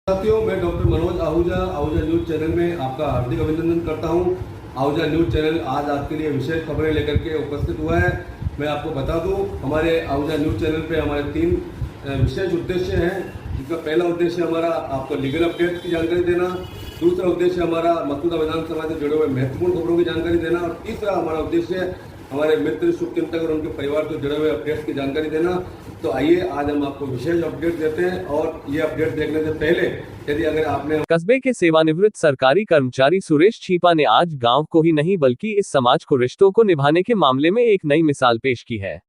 साथियों, मैं doctor Manoj Ahuja news channel में आपका हार्दिक अभिनंदन करता हूं। आहूजा न्यूज चैनल आज आपके लिए विशेष खबरें लेकर के उपस्थित हुआ है। मैं आपको बता दूं, हमारे आहूजा न्यूज चैनल पे हमारे 3 विशेष उद्देश्य हैं। जिसका पहला उद्देश्य हमारा आपको लीगल अपडेट्स की जानकारी देना, दूसरा उद्देश्य हमारा मसूदा विधानसभा से जुड़े हुए महत्वपूर्ण खबरों की जानकारी देना और तीसरा हमारा उद्देश्य हमारे मित्र शुभचिंतक और उनके परिवार से जुड़े हुए अपडेट्स की जानकारी देना। तो आइए आज हम आपको विशेष अपडेट देते हैं और ये अपडेट देखने से पहले यदि अगर आपने कस्बे के सेवानिवृत्त सरकारी कर्मचारी सुरेश छीपा ने आज गांव को ही नहीं बल्कि इस समाज को रिश्तों को निभाने के मामले में एक नई मिसाल पेश की है।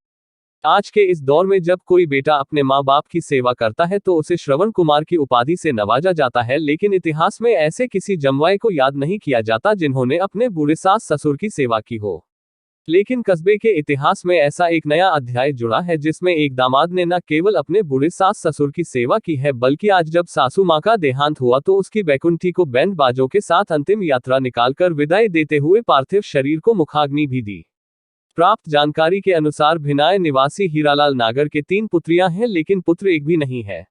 आज के इस दौर में जब कोई बेटा अपने माँ बाप की सेवा करता है तो उसे श्रवण कुमार की उपाधि से नवाजा जाता है, लेकिन इतिहास में ऐसे किसी जमवाए को याद नहीं किया जाता जिन्होंने अपने बूढ़े सास ससुर की सेवा की हो। लेकिन कस्बे के इतिहास में ऐसा एक नया अध्याय जुड़ा है जिसमें एक दामाद ने न केवल अपने बूढ़े सास ससुर की सेवा की है, बल्कि आज जब सासू माँ का देहांत हुआ तो उसकी बैकुंठी को बैंड बाजों के साथ अंतिम यात्रा निकालकर विदाई देते हुए पार्थिव शरीर को मुखाग्नि भी दी। प्राप्त जानकारी के अनुसार भिनाय निवासी हीरालाल नागर के 3 पुत्रियां हैं, लेकिन पुत्र एक भी नहीं है।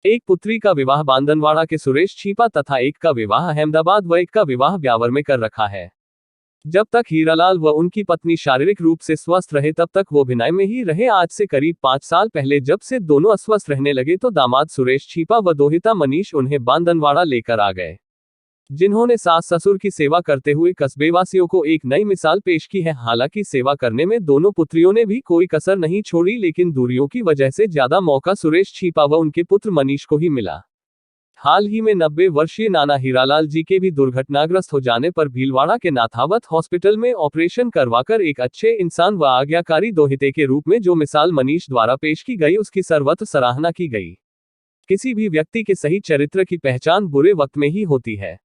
एक पुत्री का विवाह बांदनवाड़ा के सुरेश छीपा तथा एक का विवाह अहमदाबाद व एक का विवाह ब्यावर में कर रखा है। जब तक हीरालाल व उनकी पत्नी शारीरिक रूप से स्वस्थ रहे तब तक वो भिनाई में ही रहे। आज से करीब 5 साल पहले जब से दोनों अस्वस्थ रहने लगे तो दामाद सुरेश छीपा व दोहिता मनीष उन्हें बांदनवाड़ा लेकर आ गए, जिन्होंने सास ससुर की सेवा करते हुए कस्बेवासियों को एक नई मिसाल पेश की है। हालांकि सेवा करने में दोनों पुत्रियों ने भी कोई कसर नहीं छोड़ी, लेकिन दूरियों की वजह से ज्यादा मौका सुरेश छीपा व उनके पुत्र मनीष को ही मिला। हाल ही में 90 वर्षीय नाना हीरालाल जी के भी दुर्घटनाग्रस्त हो जाने पर भीलवाड़ा के नाथावत हॉस्पिटल में ऑपरेशन करवाकर एक अच्छे इंसान व आज्ञाकारी दोहिते के रूप में जो मिसाल मनीष द्वारा पेश की गई उसकी सर्वत्र सराहना की गई। किसी भी व्यक्ति के सही चरित्र की पहचान बुरे वक्त में ही होती है।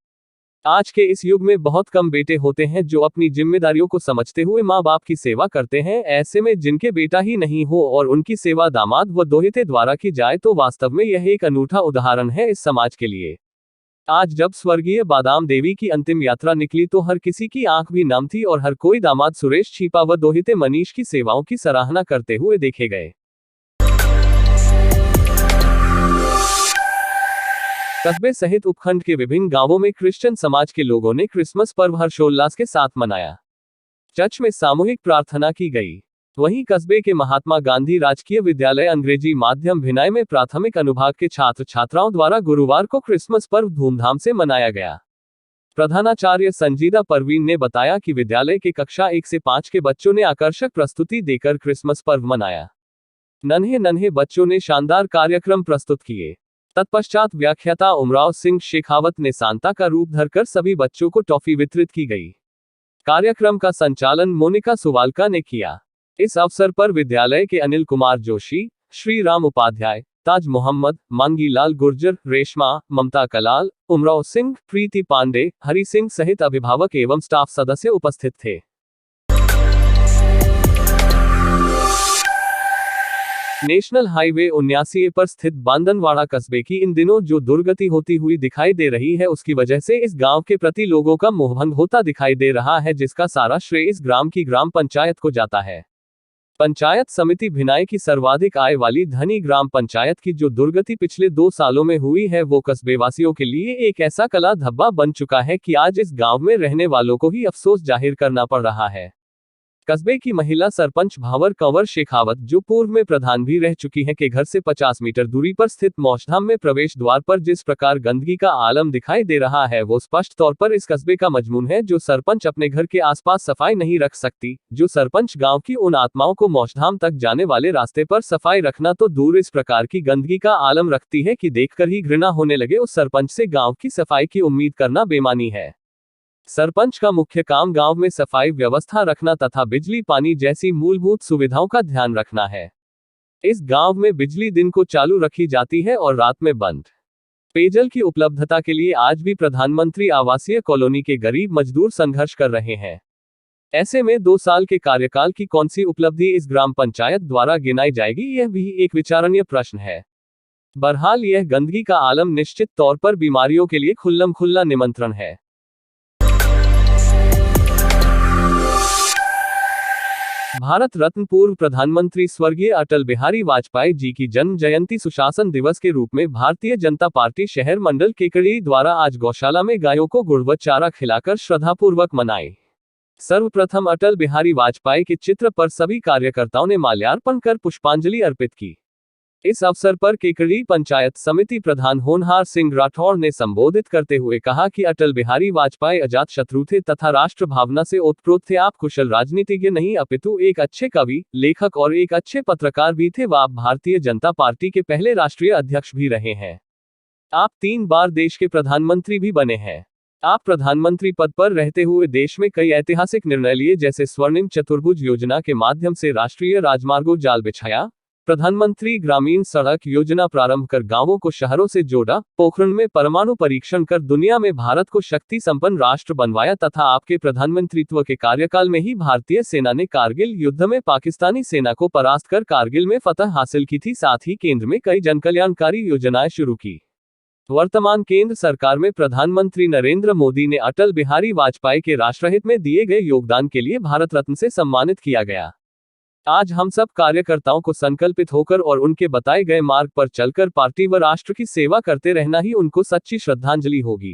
आज के इस युग में बहुत कम बेटे होते हैं जो अपनी जिम्मेदारियों को समझते हुए माँ बाप की सेवा करते हैं। ऐसे में जिनके बेटा ही नहीं हो और उनकी सेवा दामाद व दोहिते द्वारा की जाए तो वास्तव में यह एक अनूठा उदाहरण है इस समाज के लिए। आज जब स्वर्गीय बादाम देवी की अंतिम यात्रा निकली तो हर किसी की आंख भी नम थी और हर कोई दामाद सुरेश छीपा व दोहिते मनीष की सेवाओं की सराहना करते हुए देखे गए। कस्बे सहित उपखंड के विभिन्न गांवों में क्रिश्चियन समाज के लोगों ने क्रिसमस पर्व हर्षोल्लास के साथ मनाया। चर्च में सामूहिक प्रार्थना की गई। वहीं कस्बे के महात्मा गांधी राजकीय विद्यालय अंग्रेजी माध्यम भिनाई में प्राथमिक अनुभाग के छात्र छात्राओं द्वारा गुरुवार को क्रिसमस पर्व धूमधाम से मनाया गया। प्रधानाचार्य संजीदा परवीन ने बताया कि विद्यालय के कक्षा 1 से 5 के बच्चों ने आकर्षक प्रस्तुति देकर क्रिसमस पर्व मनाया। नन्हे नन्हे बच्चों ने शानदार कार्यक्रम प्रस्तुत किए। तत्पश्चात व्याख्याता उमराव सिंह शेखावत ने सांता का रूप धरकर सभी बच्चों को टॉफी वितरित की गई। कार्यक्रम का संचालन मोनिका सुवालका ने किया। इस अवसर पर विद्यालय के अनिल कुमार जोशी, श्री राम उपाध्याय, ताज मोहम्मद, मांगीलाल गुर्जर, रेशमा, ममता कलाल, उमराव सिंह, प्रीति पांडे, हरि सिंह सहित अभिभावक एवं स्टाफ सदस्य उपस्थित थे। नेशनल हाईवे 79 पर स्थित बांदनवाड़ा कस्बे की इन दिनों जो दुर्गति होती हुई दिखाई दे रही है उसकी वजह से इस गांव के प्रति लोगों का मोहभंग होता दिखाई दे रहा है, जिसका सारा श्रेय इस ग्राम की ग्राम पंचायत को जाता है। पंचायत समिति भिनाई की सर्वाधिक आय वाली धनी ग्राम पंचायत की जो दुर्गति पिछले 2 सालों में हुई है वो कस्बेवासियों के लिए एक ऐसा कला धब्बा बन चुका है कि आज इस गाँव में रहने वालों को ही अफसोस जाहिर करना पड़ रहा है। कस्बे की महिला सरपंच भावर कंवर शेखावत, जो पूर्व में प्रधान भी रह चुकी हैं, के घर से 50 मीटर दूरी पर स्थित मौजधाम में प्रवेश द्वार पर जिस प्रकार गंदगी का आलम दिखाई दे रहा है वो स्पष्ट तौर पर इस कस्बे का मजमून है। जो सरपंच अपने घर के आसपास सफाई नहीं रख सकती, जो सरपंच गांव की उन आत्माओं को मौजधाम तक जाने वाले रास्ते पर सफाई रखना तो दूर इस प्रकार की गंदगी का आलम रखती है कि देखकर ही घृणा होने लगे, उस सरपंच से गाँव की सफाई की उम्मीद करना बेमानी है। सरपंच का मुख्य काम गांव में सफाई व्यवस्था रखना तथा बिजली पानी जैसी मूलभूत सुविधाओं का ध्यान रखना है। इस गांव में बिजली दिन को चालू रखी जाती है और रात में बंद। पेयजल की उपलब्धता के लिए आज भी प्रधानमंत्री आवासीय कॉलोनी के गरीब मजदूर संघर्ष कर रहे हैं। ऐसे में 2 साल के कार्यकाल की कौन सी उपलब्धि इस ग्राम पंचायत द्वारा गिनाई जाएगी, यह भी एक विचारणीय प्रश्न है। बहरहाल यह गंदगी का आलम निश्चित तौर पर बीमारियों के लिए खुल्लम खुल्ला निमंत्रण है। भारत रत्न पूर्व प्रधानमंत्री स्वर्गीय अटल बिहारी वाजपेयी जी की जन्म जयंती सुशासन दिवस के रूप में भारतीय जनता पार्टी शहर मंडल केकड़ी द्वारा आज गौशाला में गायों को गुड़वत चारा खिलाकर श्रद्धापूर्वक मनाई। सर्वप्रथम अटल बिहारी वाजपेयी के चित्र पर सभी कार्यकर्ताओं ने माल्यार्पण कर पुष्पांजलि अर्पित की। इस अवसर पर केकड़ी पंचायत समिति प्रधान होनहार सिंह राठौड़ ने संबोधित करते हुए कहा कि अटल बिहारी वाजपेयी अजात शत्रु थे तथा राष्ट्र भावना से ओतप्रोत थे। आप कुशल राजनीतिज्ञ नहीं अपितु एक अच्छे कवि, लेखक और एक अच्छे पत्रकार भी थे। आप भारतीय जनता पार्टी के पहले राष्ट्रीय अध्यक्ष भी रहे हैं। आप 3 बार देश के प्रधानमंत्री भी बने हैं। आप प्रधानमंत्री पद पर रहते हुए देश में कई ऐतिहासिक निर्णय लिए, जैसे स्वर्णिम चतुर्भुज योजना के माध्यम से राष्ट्रीय राजमार्गों जाल बिछाया, प्रधानमंत्री ग्रामीण सड़क योजना प्रारंभ कर गांवों को शहरों से जोड़ा, पोखरण में परमाणु परीक्षण कर दुनिया में भारत को शक्ति संपन्न राष्ट्र बनवाया तथा आपके प्रधानमंत्रित्व के कार्यकाल में ही भारतीय सेना ने कारगिल युद्ध में पाकिस्तानी सेना को परास्त कर कारगिल में फतह हासिल की थी। साथ ही केंद्र में कई जनकल्याणकारी योजनाएं शुरू की। वर्तमान केंद्र सरकार में प्रधानमंत्री नरेंद्र मोदी ने अटल बिहारी वाजपेयी के राष्ट्रहित में दिए गए योगदान के लिए भारत रत्न से सम्मानित किया गया। आज हम सब कार्यकर्ताओं को संकल्पित होकर और उनके बताए गए मार्ग पर चलकर पार्टी व राष्ट्र की सेवा करते रहना ही उनको सच्ची श्रद्धांजलि होगी।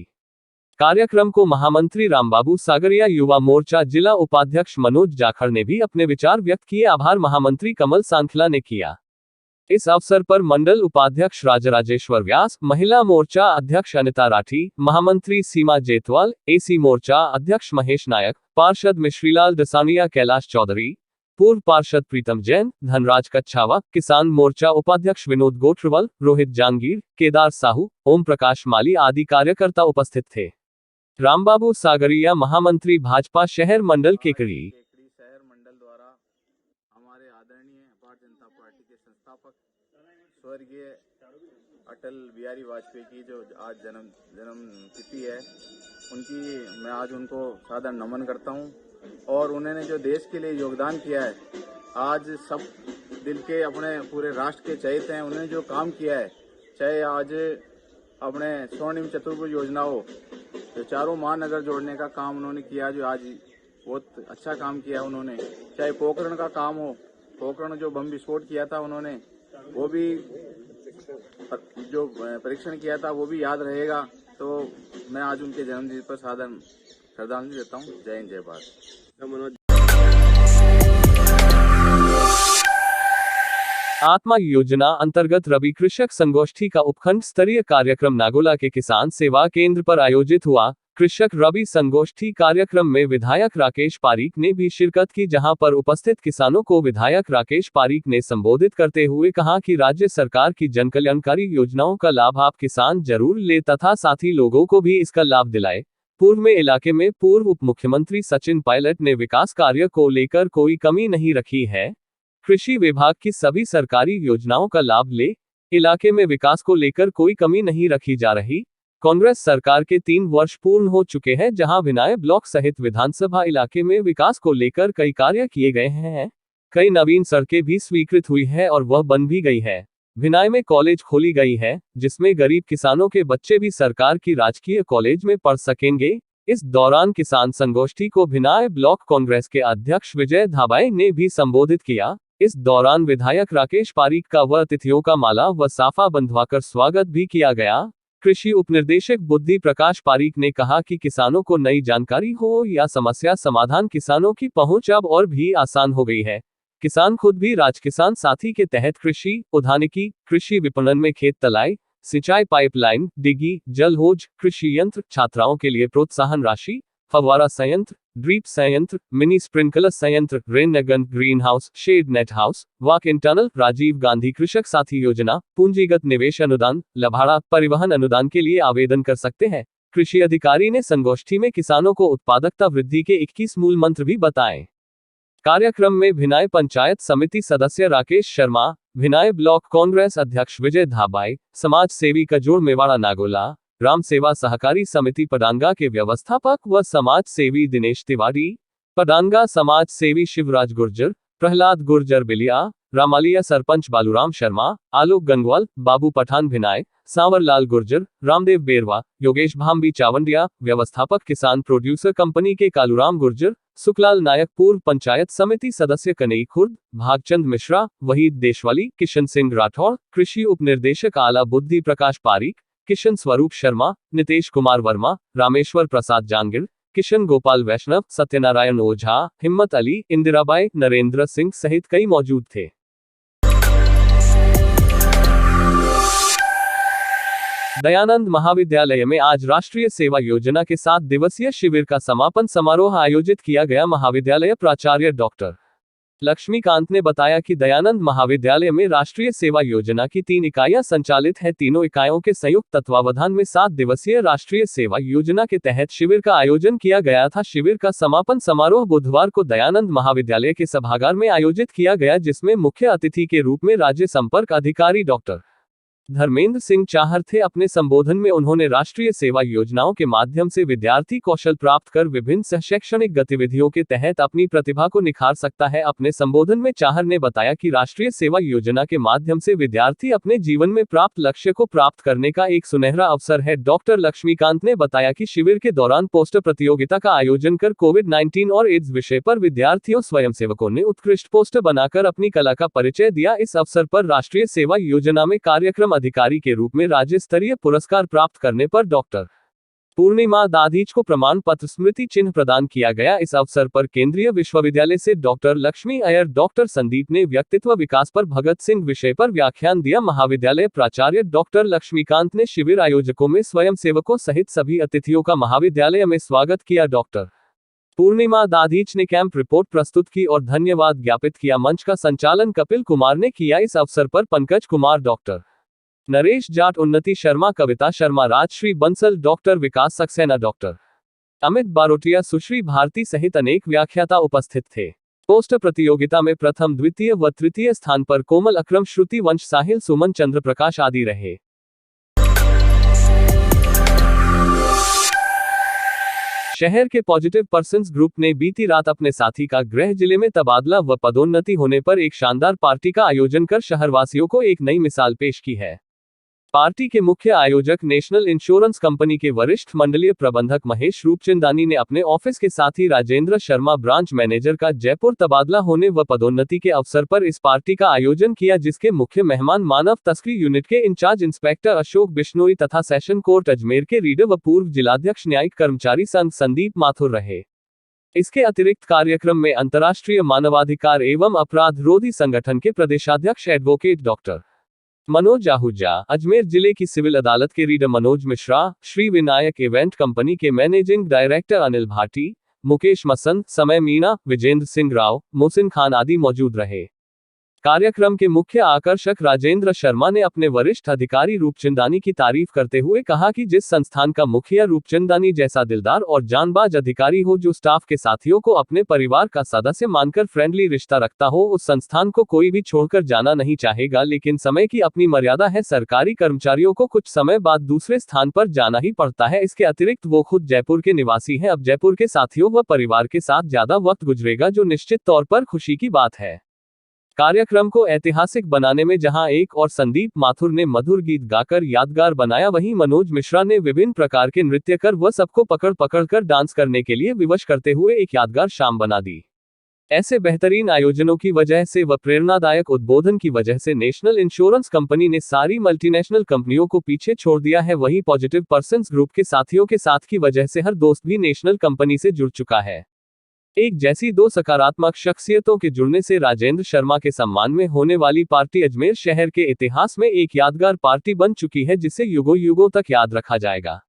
कार्यक्रम को महामंत्री रामबाबू सागरिया, युवा मोर्चा जिला उपाध्यक्ष मनोज जाखड़ ने भी अपने विचार व्यक्त किए। आभार महामंत्री कमल सांखला ने किया। इस अवसर पर मंडल उपाध्यक्ष राजराजेश्वर व्यास, महिला मोर्चा अध्यक्ष अनिता राठी, महामंत्री सीमा जेतवाल, एसी मोर्चा अध्यक्ष महेश नायक, पार्षद मिश्रीलाल दसानिया, कैलाश चौधरी, पूर्व पार्षद प्रीतम जैन, धनराज कच्छावा, किसान मोर्चा उपाध्यक्ष विनोद गोठरवाल, रोहित जांगीर, केदार साहू, ओम प्रकाश माली आदि कार्यकर्ता उपस्थित थे। रामबाबू सागरिया, महामंत्री भाजपा शहर मंडल केकड़ी शहर मंडल द्वारा हमारे आदरणीय भारतीय जनता पार्टी के संस्थापक स्वर्गीय अटल बिहारी वाजपेयी की जो आज जन्म तिथि है, मैं आज उनको सादर नमन करता हूं। और उन्होंने जो देश के लिए योगदान किया है, आज सब दिल के अपने पूरे राष्ट्र के चहेते हैं। उन्होंने जो काम किया है, चाहे आज अपने स्वर्णिम चतुर्भुज योजना हो, जो चारों महानगर जोड़ने का काम उन्होंने किया, जो आज बहुत अच्छा काम किया उन्होंने, चाहे पोखरण का काम हो, पोखरण जो बम विस्फोट किया था उन्होंने, वो भी जो परीक्षण किया था वो भी याद रहेगा। तो मैं आज उनके जन्मदिन पर सादर श्रद्धांजलि देता हूँ। जय हिंद, जय भारत। आत्मा योजना अंतर्गत रबी कृषक संगोष्ठी का उपखंड स्तरीय कार्यक्रम नागोला के किसान सेवा केंद्र पर आयोजित हुआ। कृषक रबी संगोष्ठी कार्यक्रम में विधायक राकेश पारीक ने भी शिरकत की, जहां पर उपस्थित किसानों को विधायक राकेश पारीक ने संबोधित करते हुए कहा कि राज्य सरकार की जनकल्याणकारी योजनाओं का लाभ आप किसान जरूर ले तथा साथ ही लोगों को भी इसका लाभ दिलाए। पूर्व में इलाके में पूर्व उप मुख्यमंत्री सचिन पायलट ने विकास कार्य को लेकर कोई कमी नहीं रखी है। कृषि विभाग की सभी सरकारी योजनाओं का लाभ ले, इलाके में विकास को लेकर कोई कमी नहीं रखी जा रही। कांग्रेस सरकार के 3 वर्ष पूर्ण हो चुके हैं, जहां भिनाय ब्लॉक सहित विधानसभा इलाके में विकास को लेकर कई कार्य किए गए हैं। कई नवीन सड़कें भी स्वीकृत हुई है और वह बन भी गई है। भिनाय में कॉलेज खोली गई है, जिसमें गरीब किसानों के बच्चे भी सरकार की राजकीय कॉलेज में पढ़ सकेंगे। इस दौरान किसान संगोष्ठी को भिनाय ब्लॉक कांग्रेस के अध्यक्ष विजय धाबाई ने भी संबोधित किया। इस दौरान विधायक राकेश पारीक का व अतिथियों का माला व साफा बंधवाकर स्वागत भी किया गया। कृषि उपनिर्देशक बुद्धि प्रकाश पारीक ने कहा कि किसानों को नई जानकारी हो या समस्या समाधान, किसानों की पहुंच अब और भी आसान हो गई है। किसान खुद भी राजकिसान साथी के तहत कृषि उद्यानिकी, कृषि विपणन में खेत तलाई, सिंचाई पाइपलाइन, डिगी, जलहोज, कृषि यंत्र, छात्राओं के लिए प्रोत्साहन राशि, फव्वारा संयंत्र, ड्रीप संयंत्र, मिनी स्प्रिंकलर संयंत्र, rain gun, green house, shade net house, walk in tunnel, Rajiv Gandhi Krishak Sathi योजना, पूंजीगत निवेश अनुदान, लभाड़ा, परिवहन अनुदान के लिए आवेदन कर सकते हैं। कृषि अधिकारी ने संगोष्ठी में किसानों को उत्पादकता वृद्धि के 21 मूल मंत्र भी बताए। कार्यक्रम में भिनाय पंचायत समिति सदस्य राकेश शर्मा, भिनाय ब्लॉक कांग्रेस अध्यक्ष विजय धाबाई, समाज सेवी कजोड़ मेवाड़ा नागोला, राम सेवा सहकारी समिति पडांगा के व्यवस्थापक व समाज सेवी दिनेश तिवारी, पडांगा समाज सेवी शिवराज गुर्जर, प्रहलाद गुर्जर बिलिया, रामालिया सरपंच बालूराम शर्मा, आलोक गंगवाल, बाबू पठान भिनाय, सांवरलाल गुर्जर, रामदेव बेरवा, योगेश भांबी चावंडिया, व्यवस्थापक किसान प्रोड्यूसर कंपनी के कालूराम गुर्जर, सुखलाल नायक पूर्व पंचायत समिति सदस्य कनई खुर्द, भागचंद मिश्रा, वहीद देशवाली, किशन सिंह राठौड़, कृषि उप निर्देशक आला बुद्धि प्रकाश पारीक, किशन स्वरूप शर्मा, नितेश कुमार वर्मा, रामेश्वर प्रसाद जांगिड़, किशन गोपाल वैष्णव, सत्यनारायण ओझा, हिम्मत अली, इंदिराबाई, नरेंद्र सिंह सहित कई मौजूद थे। दयानंद महाविद्यालय में आज राष्ट्रीय सेवा योजना के 7 दिवसीय शिविर का समापन समारोह आयोजित किया गया। महाविद्यालय प्राचार्य डॉक्टर लक्ष्मीकांत ने बताया कि दयानंद महाविद्यालय में राष्ट्रीय सेवा योजना की 3 इकाइयां संचालित है। तीनों इकाइयों के संयुक्त तत्वावधान में 7 दिवसीय राष्ट्रीय सेवा योजना के तहत शिविर का आयोजन किया गया था। शिविर का समापन समारोह बुधवार को दयानंद महाविद्यालय के सभागार में आयोजित किया गया, जिसमें मुख्य अतिथि के रूप में राज्य संपर्क अधिकारी डॉक्टर धर्मेंद्र सिंह चाहर थे। अपने संबोधन में उन्होंने राष्ट्रीय सेवा योजनाओं के माध्यम से विद्यार्थी कौशल प्राप्त कर विभिन्न शैक्षणिक गतिविधियों के तहत अपनी प्रतिभा को निखार सकता है। अपने संबोधन में चाहर ने बताया कि राष्ट्रीय सेवा योजना के माध्यम से विद्यार्थी अपने जीवन में प्राप्त लक्ष्य को प्राप्त करने का एक सुनहरा अवसर है। डॉक्टर लक्ष्मीकांत ने बताया कि शिविर के दौरान पोस्टर प्रतियोगिता का आयोजन कर कोविड-19 और एड्स विषय पर विद्यार्थियों स्वयंसेवकों ने उत्कृष्ट पोस्टर बनाकर अपनी कला का परिचय दिया। इस अवसर पर राष्ट्रीय सेवा योजना में कार्यक्रम अधिकारी के रूप में राज्य स्तरीय पुरस्कार प्राप्त करने पर डॉक्टर पूर्णिमा दाधीच को प्रमाण पत्र स्मृति चिन्ह प्रदान किया गया। इस अवसर पर केंद्रीय विश्वविद्यालय से डॉक्टर लक्ष्मी अय्यर, डॉक्टर संदीप ने व्यक्तित्व विकास पर भगत सिंह विषय पर व्याख्यान दिया। महाविद्यालय प्राचार्य डॉक्टर लक्ष्मीकांत ने शिविर आयोजकों में स्वयंसेवकों सहित सभी अतिथियों का महाविद्यालय में स्वागत किया। डॉक्टर पूर्णिमा दाधीच ने कैंप रिपोर्ट प्रस्तुत की और धन्यवाद ज्ञापित किया। मंच का संचालन कपिल कुमार ने किया। इस अवसर पर पंकज कुमार, डॉक्टर नरेश जाट, उन्नति शर्मा, कविता शर्मा, राजश्री बंसल, डॉक्टर विकास सक्सेना, डॉक्टर अमित बारोटिया, सुश्री भारती सहित अनेक व्याख्याता उपस्थित थे। पोस्टर प्रतियोगिता में प्रथम, द्वितीय व तृतीय स्थान पर कोमल, अक्रम, श्रुति वंश, साहिल, सुमन, चंद्र प्रकाश आदि रहे। शहर के पॉजिटिव पर्सन्स ग्रुप ने बीती रात अपने साथी का गृह जिले में तबादला व पदोन्नति होने पर एक शानदार पार्टी का आयोजन कर शहरवासियों को एक नई मिसाल पेश की है। पार्टी के मुख्य आयोजक नेशनल इंश्योरेंस कंपनी के वरिष्ठ मंडलीय प्रबंधक महेश रूपचंदानी ने अपने ऑफिस के साथी राजेंद्र शर्मा, ब्रांच मैनेजर का जयपुर तबादला होने व पदोन्नति के अवसर पर इस पार्टी का आयोजन किया, जिसके मुख्य मेहमान मानव तस्करी यूनिट के इंचार्ज इंस्पेक्टर अशोक बिश्नोई तथा सेशन कोर्ट अजमेर के रीडर व पूर्व जिलाध्यक्ष न्यायिक कर्मचारी संघ संदीप माथुर रहे। इसके अतिरिक्त कार्यक्रम में अंतर्राष्ट्रीय मानवाधिकार एवं अपराध रोधी संगठन के प्रदेशाध्यक्ष एडवोकेट डॉक्टर मनोज आहूजा, अजमेर जिले की सिविल अदालत के reader Manoj Mishra, Shri Vinayak event company के मैनेजिंग डायरेक्टर अनिल भाटी, मुकेश मसंद, समय मीणा, विजेंद्र सिंह राव, मोहसिन खान आदि मौजूद रहे। कार्यक्रम के मुख्य आकर्षक राजेंद्र शर्मा ने अपने वरिष्ठ अधिकारी रूपचंदानी की तारीफ करते हुए कहा कि जिस संस्थान का मुखिया रूपचंदानी जैसा दिलदार और जानबाज अधिकारी हो, जो स्टाफ के साथियों को अपने परिवार का सदस्य मानकर फ्रेंडली रिश्ता रखता हो, उस संस्थान को कोई भी छोड़कर जाना नहीं चाहेगा। लेकिन समय की अपनी मर्यादा है। सरकारी कर्मचारियों को कुछ समय बाद दूसरे स्थान पर जाना ही पड़ता है। इसके अतिरिक्त वो खुद जयपुर के निवासी हैं। अब जयपुर के साथियों व परिवार के साथ ज्यादा वक्त गुजरेगा, जो निश्चित तौर पर खुशी की बात है। कार्यक्रम को ऐतिहासिक बनाने में जहां एक और संदीप माथुर ने मधुर गीत गाकर यादगार बनाया, वहीं मनोज मिश्रा ने विभिन्न प्रकार के नृत्य कर व सबको पकड़ कर डांस करने के लिए विवश करते हुए एक यादगार शाम बना दी। ऐसे बेहतरीन आयोजनों की वजह से व प्रेरणादायक उद्बोधन की वजह से नेशनल इंश्योरेंस कंपनी ने सारी मल्टीनेशनल कंपनियों को पीछे छोड़ दिया है। वहीं पॉजिटिव पर्सन्स ग्रुप के साथियों के साथ की वजह से हर दोस्त भी नेशनल कंपनी से जुड़ चुका है। एक जैसी दो सकारात्मक शख्सियतों के जुड़ने से राजेंद्र शर्मा के सम्मान में होने वाली पार्टी अजमेर शहर के इतिहास में एक यादगार पार्टी बन चुकी है, जिसे युगों युगों तक याद रखा जाएगा।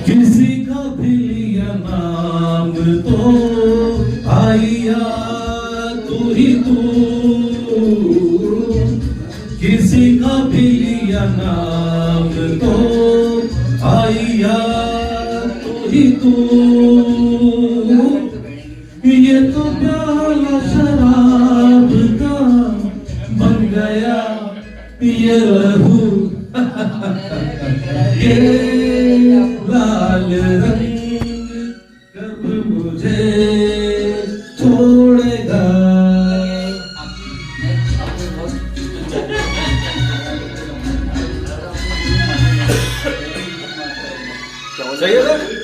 किसी का भी लिया नाम तो आइया तू ही तू, किसी का भी लिया नाम तो आइया तू ही तू, ये तो प्याला शराब का बन गया ये लहू, ये लाल रंग कब मुझे छोड़ेगा। सही है सर?